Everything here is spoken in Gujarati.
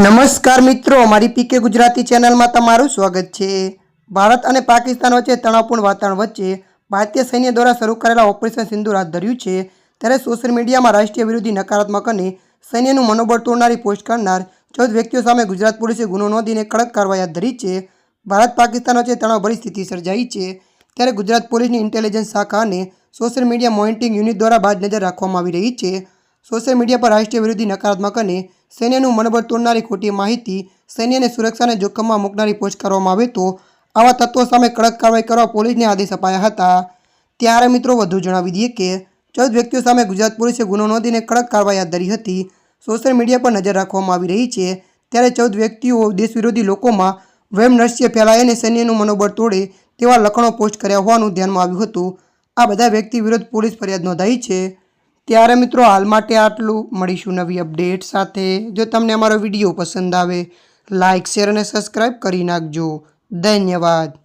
નમસ્કાર મિત્રો, મારી પીકે ગુજરાતી ચેનલમાં તમારું સ્વાગત છે। ભારત અને પાકિસ્તાન વચ્ચે તણાવપૂર્ણ વાતાવરણ વચ્ચે ભારતીય સૈન્ય દ્વારા શરૂ કરેલા ઓપરેશન સિંદૂર હાથ ધર્યું છે। ત્યારે સોશિયલ મીડિયામાં રાષ્ટ્રીય વિરોધી નકારાત્મક અને સૈન્યનું મનોબળ તોડનારી પોસ્ટ કરનાર 14 વ્યક્તિઓ સામે ગુજરાત પોલીસે ગુનો નોંધીને કડક કાર્યવાહી હાથ ધરી છે। ભારત પાકિસ્તાન વચ્ચે તણાવભરી સ્થિતિ સર્જાઈ છે, ત્યારે ગુજરાત પોલીસની ઇન્ટેલિજન્સ શાખા અને સોશિયલ મીડિયા મોનિટરિંગ યુનિટ દ્વારા બાજ નજર રાખવામાં આવી રહી છે। સોશિયલ મીડિયા પર રાષ્ટ્રીય વિરોધી નકારાત્મક અને સૈન્યનું મનોબળ તોડનારી ખોટી માહિતી, સૈન્ય અને સુરક્ષાને જોખમમાં મૂકનારી પોસ્ટ કરવામાં આવે તો આવા તત્વો સામે કડક કાર્યવાહી કરવા પોલીસને આદેશ અપાયા હતા। ત્યારે મિત્રો વધુ જણાવી દઈએ કે 14 વ્યક્તિઓ સામે ગુજરાત પોલીસે ગુનો નોંધીને કડક કાર્યવાહી હાથ ધરી હતી। સોશિયલ મીડિયા પર નજર રાખવામાં આવી રહી છે, ત્યારે 14 વ્યક્તિઓ દેશવિરોધી લોકોમાં વહેમનસ્ય ફેલાય અને સૈન્યનું મનોબળ તોડે તેવા લક્ષણો પોસ્ટ કર્યા હોવાનું ધ્યાનમાં આવ્યું હતું। આ બધા વ્યક્તિ વિરુદ્ધ પોલીસ ફરિયાદ નોંધાઈ છે। ત્યારે મિત્રો હાલ માટે આટલું, મળીશું નવી અપડેટ સાથે। જો તમને અમારો વિડીયો પસંદ આવે, લાઇક, શેર અને સબસ્ક્રાઈબ કરી નાખજો। ધન્યવાદ।